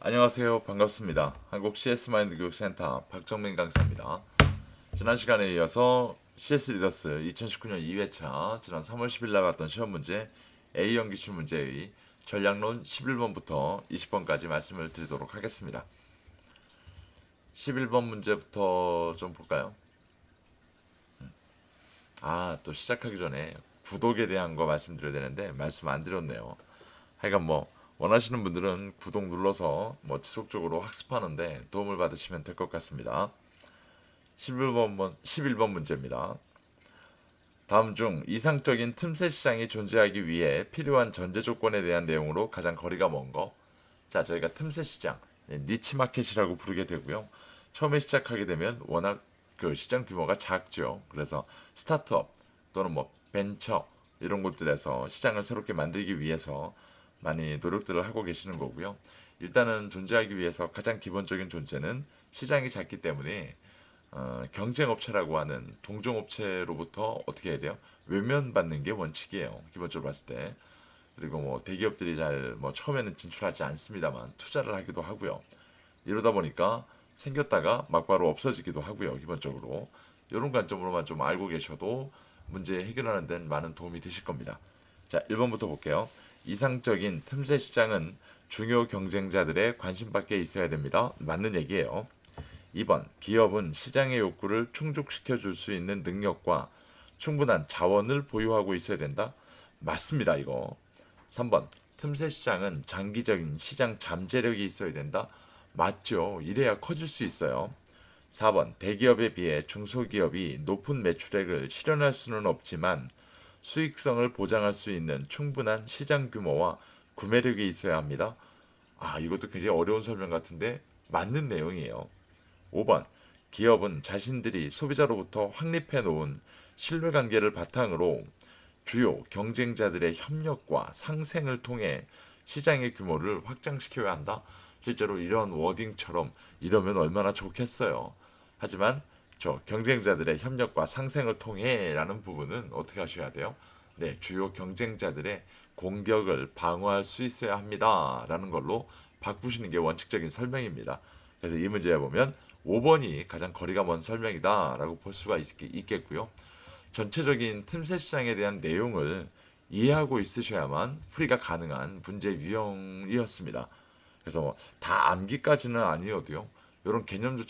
안녕하세요. 반갑습니다. 한국 CS 마인드 교육센터 박정민 강사입니다. 지난 시간에 이어서 CS 리더스 2019년 2회차 지난 3월 10일 나갔던 시험 문제 A형 기출 문제의 전략론 11번부터 20번까지 말씀을 드리도록 하겠습니다. 11번 문제부터 좀 볼까요? 또 시작하기 전에 구독에 대한 거 말씀드려야 되는데 말씀 안 드렸네요. 하여간 원하시는 분들은 구독 눌러서 지속적으로 학습하는데 도움을 받으시면 될 것 같습니다. 11번 문제입니다. 다음 중 이상적인 틈새 시장이 존재하기 위해 필요한 전제 조건에 대한 내용으로 가장 거리가 먼 거. 자, 저희가 틈새 시장, 니치 마켓이라고 부르게 되고요. 처음에 시작하게 되면 워낙 그 시장 규모가 작죠. 그래서 스타트업 또는 벤처 이런 곳들에서 시장을 새롭게 만들기 위해서 많이 노력들을 하고 계시는 거고요. 일단은 존재하기 위해서 가장 기본적인 존재는 시장이 작기 때문에 경쟁업체라고 하는 동종업체로부터 어떻게 해야 돼요? 외면받는 게 원칙이에요. 기본적으로 봤을 때. 그리고 대기업들이 잘 처음에는 진출하지 않습니다만 투자를 하기도 하고요. 이러다 보니까 생겼다가 막바로 없어지기도 하고요. 기본적으로. 이런 관점으로만 좀 알고 계셔도 문제 해결하는 데는 많은 도움이 되실 겁니다. 자, 1번부터 볼게요. 이상적인 틈새 시장은 중요 경쟁자들의 관심 밖에 있어야 됩니다. 맞는 얘기예요. 2번, 기업은 시장의 욕구를 충족시켜 줄 수 있는 능력과 충분한 자원을 보유하고 있어야 된다. 맞습니다, 이거. 3번, 틈새 시장은 장기적인 시장 잠재력이 있어야 된다. 맞죠. 이래야 커질 수 있어요. 4번, 대기업에 비해 중소기업이 높은 매출액을 실현할 수는 없지만 수익성을 보장할 수 있는 충분한 시장 규모와 구매력이 있어야 합니다. 이것도 굉장히 어려운 설명 같은데 맞는 내용이에요. 5번, 기업은 자신들이 소비자로부터 확립해 놓은 신뢰관계를 바탕으로 주요 경쟁자들의 협력과 상생을 통해 시장의 규모를 확장시켜야 한다. 실제로 이런 워딩처럼 이러면 얼마나 좋겠어요. 하지만 저 경쟁자들의 협력과 상생을 통해 라는 부분은 어떻게 하셔야 돼요? 네, 주요 경쟁자들의 공격을 방어할 수 있어야 합니다. 라는 걸로 바꾸시는 게 원칙적인 설명입니다. 그래서 이 문제에 보면 5번이 가장 거리가 먼 설명이다 라고 볼 수가 있겠고요. 전체적인 틈새 시장에 대한 내용을 이해하고 있으셔야만 풀이가 가능한 문제 유형이었습니다. 그래서 다 암기까지는 아니어도요. 이런 개념은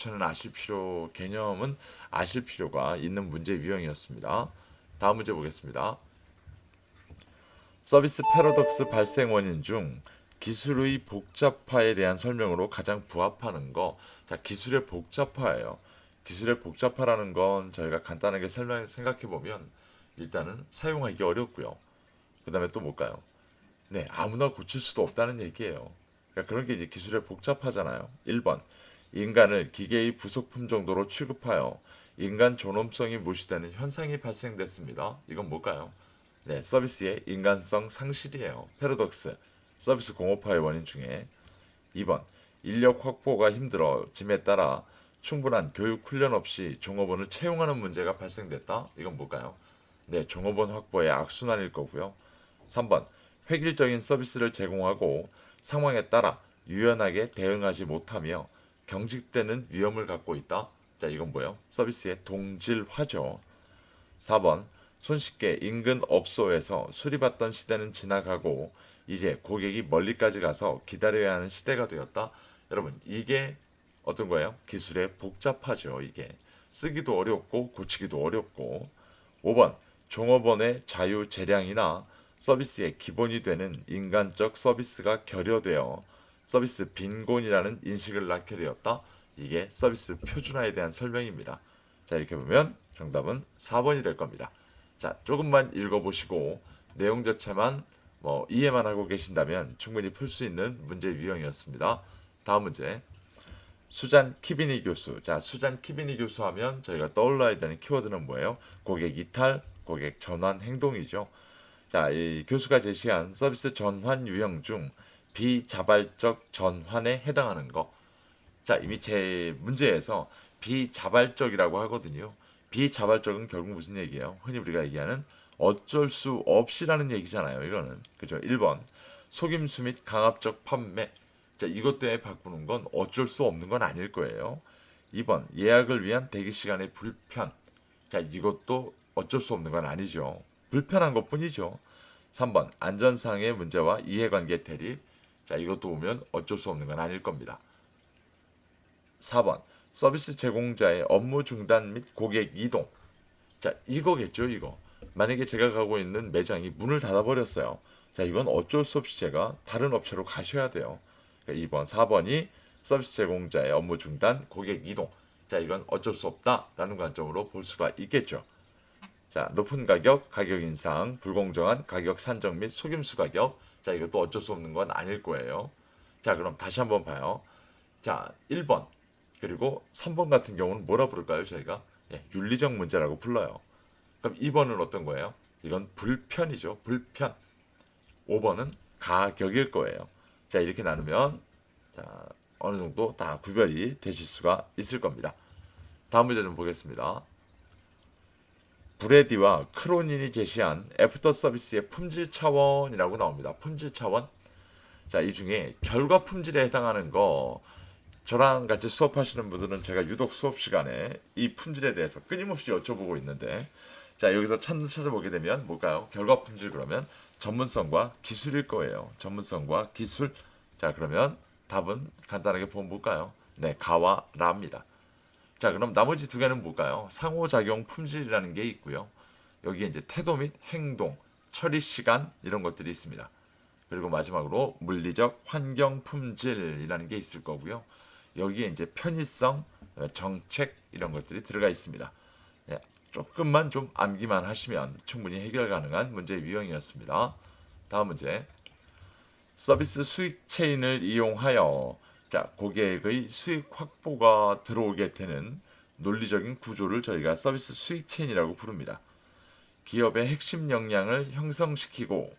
아실 필요가 있는 문제 유형이었습니다. 다음 문제 보겠습니다. 서비스 패러독스 발생 원인 중 기술의 복잡화에 대한 설명으로 가장 부합하는 거. 자, 기술의 복잡화예요. 기술의 복잡화라는 건 저희가 간단하게 생각해 보면 일단은 사용하기 어렵고요. 그 다음에 또 뭘까요? 네, 아무나 고칠 수도 없다는 얘기예요. 그러니까 그런 게 이제 기술의 복잡하잖아요. 1번, 인간을 기계의 부속품 정도로 취급하여 인간 존엄성이 무시되는 현상이 발생됐습니다. 이건 뭘까요? 네, 서비스의 인간성 상실이에요. 패러독스, 서비스 공업화의 원인 중에. 2번, 인력 확보가 힘들어짐에 따라 충분한 교육 훈련 없이 종업원을 채용하는 문제가 발생됐다. 이건 뭘까요? 네, 종업원 확보의 악순환일 거고요. 3번, 획일적인 서비스를 제공하고 상황에 따라 유연하게 대응하지 못하며 경직되는 위험을 갖고 있다. 자, 이건 뭐예요? 서비스의 동질화죠. 4번, 손쉽게 인근 업소에서 수리받던 시대는 지나가고 이제 고객이 멀리까지 가서 기다려야 하는 시대가 되었다. 여러분, 이게 어떤 거예요? 기술의 복잡하죠. 이게 쓰기도 어렵고 고치기도 어렵고. 5번, 종업원의 자유 재량이나 서비스의 기본이 되는 인간적 서비스가 결여되어 서비스 빈곤이라는 인식을 낳게 되었다. 이게 서비스 표준화에 대한 설명입니다. 자, 이렇게 보면 정답은 4번이 될 겁니다. 자, 조금만 읽어보시고 내용 자체만 이해만 하고 계신다면 충분히 풀 수 있는 문제 유형이었습니다. 다음 문제. 수잔 키비니 교수. 자, 수잔 키비니 교수 하면 저희가 떠올라야 되는 키워드는 뭐예요? 고객 이탈, 고객 전환 행동이죠. 자, 이 교수가 제시한 서비스 전환 유형 중 비자발적 전환에 해당하는 거. 자, 이미 제 문제에서 비자발적이라고 하거든요. 비자발적은 결국 무슨 얘기예요? 흔히 우리가 얘기하는 어쩔 수 없이라는 얘기잖아요. 이거는. 그죠? 1번. 속임수 및 강압적 판매. 자, 이것 때문에 바꾸는 건 어쩔 수 없는 건 아닐 거예요. 2번 예약을 위한 대기 시간의 불편. 자, 이것도 어쩔 수 없는 건 아니죠. 불편한 것뿐이죠. 3번 안전상의 문제와 이해관계 대립. 자, 이것도 보면 어쩔 수 없는 건 아닐 겁니다. 4번 서비스 제공자의 업무 중단 및 고객 이동. 자, 이거겠죠, 이거. 만약에 제가 가고 있는 매장이 문을 닫아버렸어요. 자, 이건 어쩔 수 없이 제가 다른 업체로 가셔야 돼요. 2번, 4번이 서비스 제공자의 업무 중단, 고객 이동. 자, 이건 어쩔 수 없다라는 관점으로 볼 수가 있겠죠. 자, 높은 가격, 가격 인상, 불공정한 가격 산정 및 속임수 가격. 자, 이것도 어쩔 수 없는 건 아닐 거예요. 자, 그럼 다시 한번 봐요. 자, 1번 그리고 3번 같은 경우는 뭐라 부를까요, 저희가? 예, 윤리적 문제라고 불러요. 그럼 2번은 어떤 거예요? 이건 불편이죠. 불편. 5번은 가격일 거예요. 자, 이렇게 나누면 자, 어느 정도 다 구별이 되실 수가 있을 겁니다. 다음 문제 좀 보겠습니다. 브레디와 크로닌이 제시한 애프터 서비스의 품질 차원이라고 나옵니다. 품질 차원. 자, 이 중에 결과 품질에 해당하는 거 저랑 같이 수업하시는 분들은 제가 유독 수업 시간에 이 품질에 대해서 끊임없이 여쭤보고 있는데 자, 여기서 찾아보게 되면 뭘까요? 결과 품질 그러면 전문성과 기술일 거예요. 전문성과 기술. 자, 그러면 답은 간단하게 보면 뭘까요? 네, 가와 라입니다. 자, 그럼 나머지 두 개는 뭘까요? 상호작용 품질이라는 게 있고요. 여기에 이제 태도 및 행동, 처리 시간 이런 것들이 있습니다. 그리고 마지막으로 물리적 환경 품질이라는 게 있을 거고요. 여기에 이제 편의성, 정책 이런 것들이 들어가 있습니다. 예, 조금만 좀 암기만 하시면 충분히 해결 가능한 문제 유형이었습니다. 다음 문제. 서비스 수익 체인을 이용하여 자, 고객의 수익 확보가 들어오게 되는 논리적인 구조를 저희가 서비스 수익 체인이라고 부릅니다. 기업의 핵심 역량을 형성시키고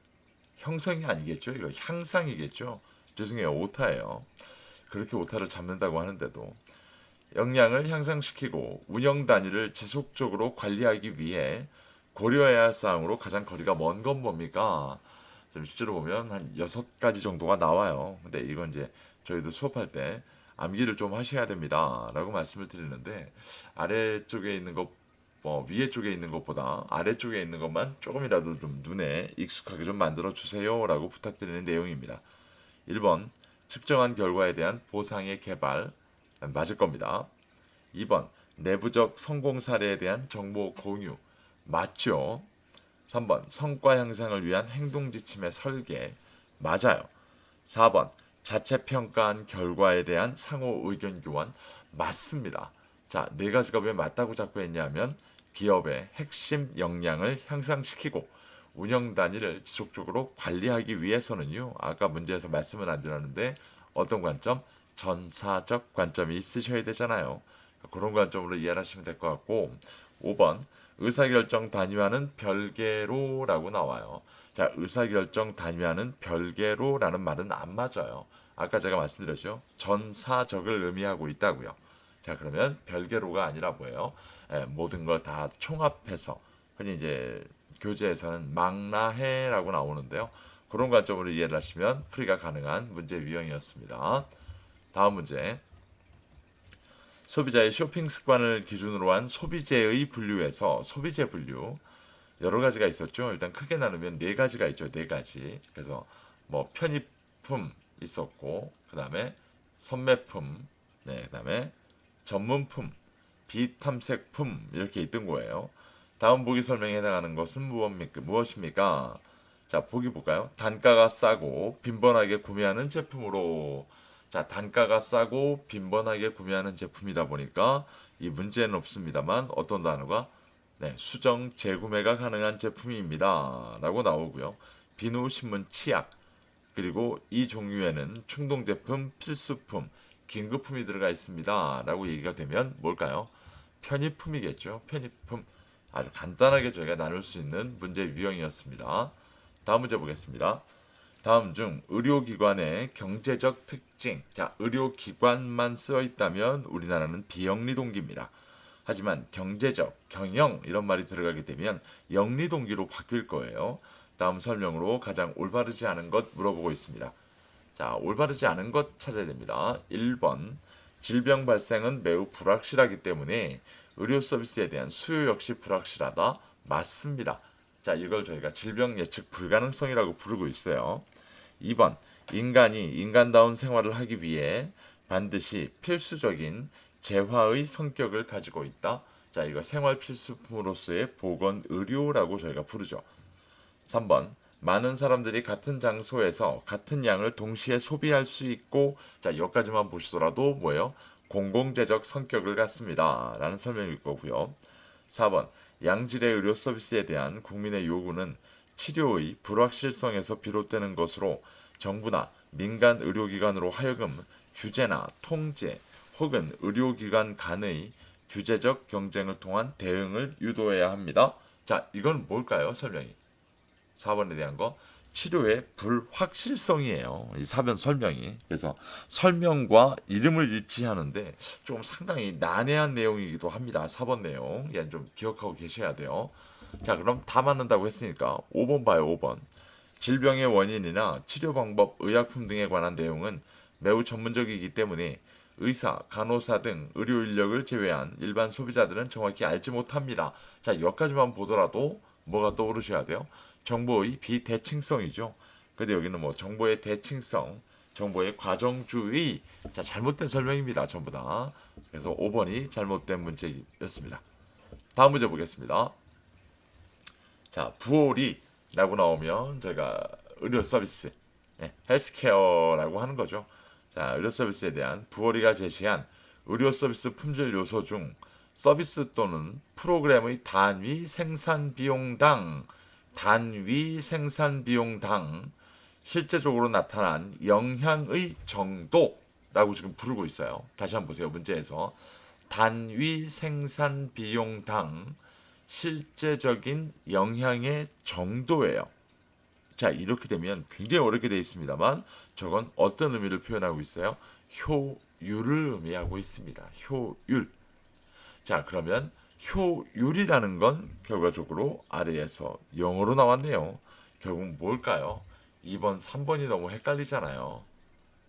형성이 아니겠죠? 이거 향상이겠죠? 죄송해요. 오타예요. 그렇게 오타를 잡는다고 하는데도 역량을 향상시키고 운영 단위를 지속적으로 관리하기 위해 고려해야 할 사항으로 가장 거리가 먼 건 뭡니까? 실제로 보면 한 6가지 정도가 나와요. 근데 이건 이제 저희도 수업할 때 암기를 좀 하셔야 됩니다. 라고 말씀을 드리는데 아래쪽에 있는 것, 위에 쪽에 있는 것보다 아래쪽에 있는 것만 조금이라도 좀 눈에 익숙하게 좀 만들어 주세요. 라고 부탁드리는 내용입니다. 1번, 측정한 결과에 대한 보상의 개발. 맞을 겁니다. 2번, 내부적 성공 사례에 대한 정보 공유. 맞죠? 3번, 성과 향상을 위한 행동 지침의 설계. 맞아요. 4번, 자체 평가한 결과에 대한 상호 의견 교환. 맞습니다. 자, 네 가지가 왜 맞다고 자꾸 했냐면 기업의 핵심 역량을 향상시키고 운영 단위를 지속적으로 관리하기 위해서는요. 아까 문제에서 말씀을 안 드렸는데 어떤 관점? 전사적 관점이 있으셔야 되잖아요. 그런 관점으로 이해를 하시면 될 것 같고 5번 의사결정 단위와는 별개로라고 나와요. 자, 의사결정 단위와는 별개로라는 말은 안 맞아요. 아까 제가 말씀드렸죠. 전사적을 의미하고 있다고요. 자, 그러면 별개로가 아니라 뭐예요? 모든 걸 다 총합해서 흔히 이제 교재에서는 망라해라고 나오는데요. 그런 관점으로 이해를 하시면 풀이가 가능한 문제 유형이었습니다. 다음 문제. 소비자의 쇼핑 습관을 기준으로 한 소비재의 분류에서 소비재 분류 여러 가지가 있었죠. 일단 크게 나누면 네 가지가 있죠. 네 가지. 그래서 뭐 편의품 있었고, 그 다음에 선매품, 네, 그 다음에 전문품, 비탐색품 이렇게 있던 거예요. 다음 보기 설명에 해당하는 것은 무엇입니까? 자, 보기 볼까요? 단가가 싸고 빈번하게 구매하는 제품으로. 자, 단가가 싸고 빈번하게 구매하는 제품이다 보니까 이 문제는 없습니다만 어떤 단어가 네, 수정 재구매가 가능한 제품입니다. 라고 나오고요. 비누, 신문, 치약 그리고 이 종류에는 충동 제품, 필수품, 긴급품이 들어가 있습니다. 라고 얘기가 되면 뭘까요? 편의품이겠죠. 편의품. 아주 간단하게 저희가 나눌 수 있는 문제 유형이었습니다. 다음 문제 보겠습니다. 다음 중 의료기관의 경제적 특징. 자, 의료기관만 쓰여 있다면 우리나라는 비영리 동기입니다. 하지만 경제적, 경영 이런 말이 들어가게 되면 영리 동기로 바뀔 거예요. 다음 설명으로 가장 올바르지 않은 것 물어보고 있습니다. 자, 올바르지 않은 것 찾아야 됩니다. 1번. 질병 발생은 매우 불확실하기 때문에 의료 서비스에 대한 수요 역시 불확실하다. 맞습니다. 자, 이걸 저희가 질병 예측 불가능성이라고 부르고 있어요. 2번. 인간이 인간다운 생활을 하기 위해 반드시 필수적인 재화의 성격을 가지고 있다. 자, 이거 생활 필수품으로서의 보건 의료라고 저희가 부르죠. 3번. 많은 사람들이 같은 장소에서 같은 양을 동시에 소비할 수 있고, 자, 여기까지만 보시더라도 뭐예요? 공공재적 성격을 갖습니다. 라는 설명일 거고요. 4번. 양질의 의료 서비스에 대한 국민의 요구는 치료의 불확실성에서 비롯되는 것으로 정부나 민간 의료기관으로 하여금 규제나 통제 혹은 의료기관 간의 규제적 경쟁을 통한 대응을 유도해야 합니다. 자, 이건 뭘까요? 설명이. 4번에 대한 거 치료의 불확실성이에요. 이 사변 설명이. 그래서 설명과 이름을 일치하는데 좀 상당히 난해한 내용이기도 합니다. 4번 내용. 얘는 좀 기억하고 계셔야 돼요. 자, 그럼 다 맞는다고 했으니까 5번 봐요. 5번. 질병의 원인이나 치료 방법, 의약품 등에 관한 내용은 매우 전문적이기 때문에 의사, 간호사 등 의료 인력을 제외한 일반 소비자들은 정확히 알지 못합니다. 자, 여기까지만 보더라도 뭐가 떠오르셔야 돼요? 정보의 비대칭성이죠. 근데 여기는 뭐 정보의 대칭성, 정보의 과정주의. 자, 잘못된 설명입니다. 전부 다. 그래서 5번이 잘못된 문제였습니다. 다음 문제 보겠습니다. 자, 부호리라고 나오면 저희가 의료 서비스, 헬스케어라고 하는 거죠. 자, 의료 서비스에 대한 부호리가 제시한 의료 서비스 품질 요소 중 서비스 또는 프로그램의 단위 생산 비용당 실제적으로 나타난 영향의 정도라고 지금 부르고 있어요. 다시 한번 보세요. 문제에서 단위 생산 비용당 실제적인 영향의 정도예요. 자, 이렇게 되면 굉장히 어렵게 되어 있습니다만 저건 어떤 의미를 표현하고 있어요? 효율을 의미하고 있습니다. 효율. 자, 그러면 효율이라는 건 결과적으로 아래에서 영어로 나왔네요. 결국 뭘까요? 2번, 3번이 너무 헷갈리잖아요.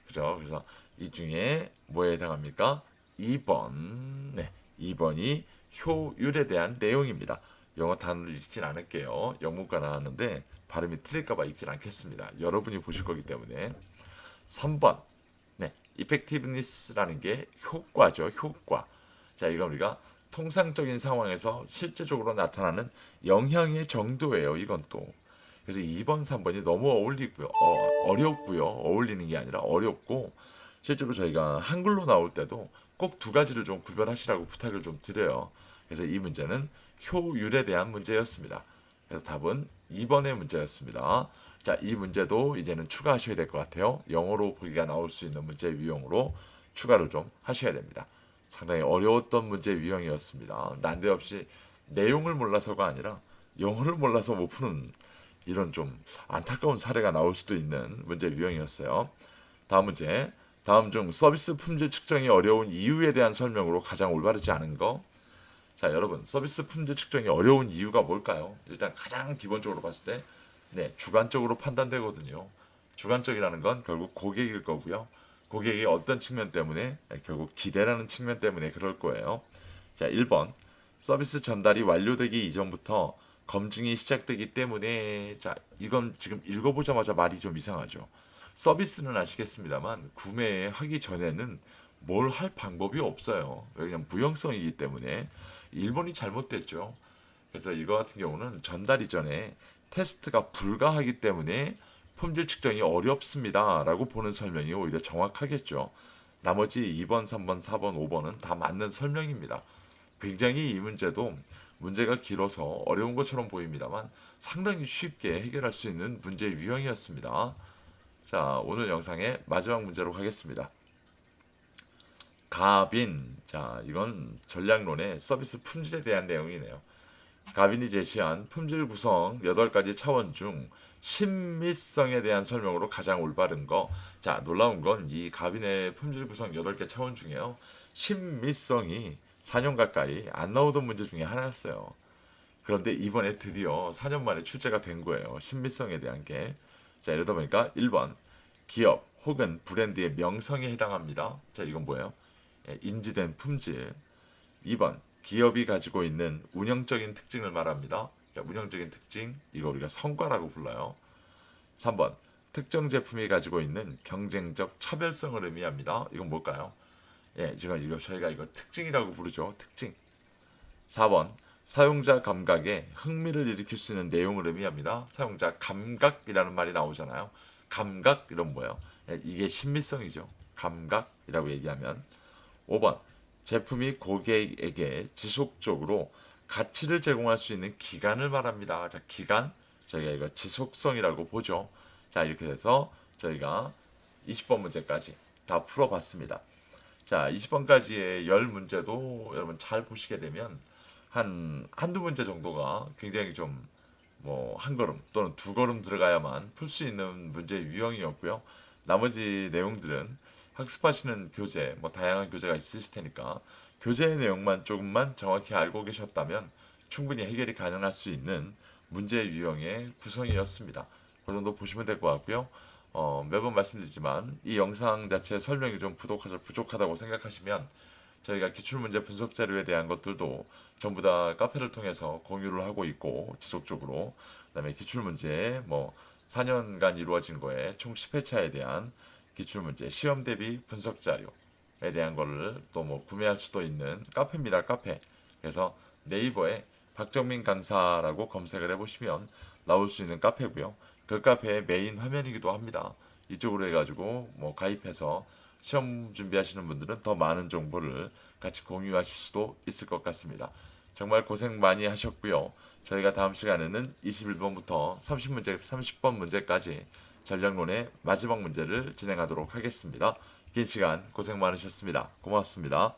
그죠? 그래서 이 중에 뭐에 해당합니까? 2번. 네, 2번이 효율에 대한 내용입니다. 영어 단어를 읽진 않을게요. 영문과 나왔는데 발음이 틀릴까봐 읽진 않겠습니다. 여러분이 보실 거기 때문에. 3번. 네, effectiveness라는 게 효과죠. 효과. 자, 이건 우리가 통상적인 상황에서 실제적으로 나타나는 영향의 정도예요. 이건 또. 그래서 2번, 3번이 너무 어렵고요. 어울리는 게 아니라 어렵고 실제로 저희가 한글로 나올 때도 꼭 두 가지를 좀 구별하시라고 부탁을 좀 드려요. 그래서 이 문제는 효율에 대한 문제였습니다. 그래서 답은 2번의 문제였습니다. 자, 이 문제도 이제는 추가하셔야 될 것 같아요. 영어로 보기가 나올 수 있는 문제 유형으로 추가를 좀 하셔야 됩니다. 상당히 어려웠던 문제 유형이었습니다. 난데없이 내용을 몰라서가 아니라 영어를 몰라서 못 푸는 이런 좀 안타까운 사례가 나올 수도 있는 문제 유형이었어요. 다음 문제. 다음 중 서비스 품질 측정이 어려운 이유에 대한 설명으로 가장 올바르지 않은 거. 자, 여러분, 서비스 품질 측정이 어려운 이유가 뭘까요? 일단 가장 기본적으로 봤을 때 주관적으로 판단되거든요. 주관적이라는 건 결국 고객일 거고요. 고객이 어떤 측면 때문에 결국 기대라는 측면 때문에 그럴 거예요. 자, 1번. 서비스 전달이 완료되기 이전부터 검증이 시작되기 때문에. 자, 이건 지금 읽어보자마자 말이 좀 이상하죠. 서비스는 아시겠습니다만 구매하기 전에는 뭘 할 방법이 없어요. 그냥 무형성이기 때문에 1번이 잘못됐죠. 그래서 이거 같은 경우는 전달 이전에 테스트가 불가하기 때문에 품질 측정이 어렵습니다. 라고 보는 설명이 오히려 정확하겠죠. 나머지 2번, 3번, 4번, 5번은 다 맞는 설명입니다. 굉장히 이 문제도 문제가 길어서 어려운 것처럼 보입니다만 상당히 쉽게 해결할 수 있는 문제 유형이었습니다. 자, 오늘 영상의 마지막 문제로 가겠습니다. 가빈. 자, 이건 전략론의 서비스 품질에 대한 내용이네요. 가빈이 제시한 품질 구성 8가지 차원 중 신미성에 대한 설명으로 가장 올바른 거. 자, 놀라운 건 이 가빈의 품질 구성 8개 차원 중에요. 신미성이 4년 가까이 안 나오던 문제 중에 하나였어요. 그런데 이번에 드디어 4년 만에 출제가 된 거예요. 신미성에 대한 게. 자, 이러다 보니까 1번 기업 혹은 브랜드의 명성에 해당합니다. 자, 이건 뭐예요? 예, 인지된 품질. 2번, 기업이 가지고 있는 운영적인 특징을 말합니다. 자, 운영적인 특징, 이거 우리가 성과라고 불러요. 3번, 특정 제품이 가지고 있는 경쟁적 차별성을 의미합니다. 이건 뭘까요? 예, 지금 이거 저희가 이거 특징이라고 부르죠. 특징. 4번, 사용자 감각에 흥미를 일으킬 수 있는 내용을 의미합니다. 사용자 감각이라는 말이 나오잖아요. 감각 이런 뭐예요? 예, 이게 신미성이죠. 감각이라고 얘기하면. 5번, 제품이 고객에게 지속적으로 가치를 제공할 수 있는 기간을 말합니다. 자, 기간 저희가 이거 지속성이라고 보죠. 자, 이렇게 돼서 저희가 20번 문제까지 다 풀어봤습니다. 자, 20번까지의 10문제도 여러분 잘 보시게 되면 한두 문제 정도가 굉장히 좀 뭐 한 걸음 또는 두 걸음 들어가야만 풀 수 있는 문제 유형이었고요. 나머지 내용들은 학습하시는 교재, 뭐 다양한 교재가 있으실 테니까 교재의 내용만 조금만 정확히 알고 계셨다면 충분히 해결이 가능할 수 있는 문제 유형의 구성이었습니다. 그 정도 보시면 될 것 같고요. 매번 말씀드리지만 이 영상 자체 설명이 좀 부족하다고 생각하시면 저희가 기출문제 분석 자료에 대한 것들도 전부 다 카페를 통해서 공유를 하고 있고 지속적으로 그다음에 기출문제 뭐 4년간 이루어진 거에 총 10회차에 대한 기출문제 시험 대비 분석 자료에 대한 거를 또 뭐 구매할 수도 있는 카페입니다. 카페. 그래서 네이버에 박정민 강사라고 검색을 해보시면 나올 수 있는 카페고요. 그 카페의 메인 화면이기도 합니다. 이쪽으로 해가지고 뭐 가입해서 시험 준비하시는 분들은 더 많은 정보를 같이 공유하실 수도 있을 것 같습니다. 정말 고생 많이 하셨고요. 저희가 다음 시간에는 21번부터 30번 문제까지 전략론의 마지막 문제를 진행하도록 하겠습니다. 긴 시간 고생 많으셨습니다. 고맙습니다.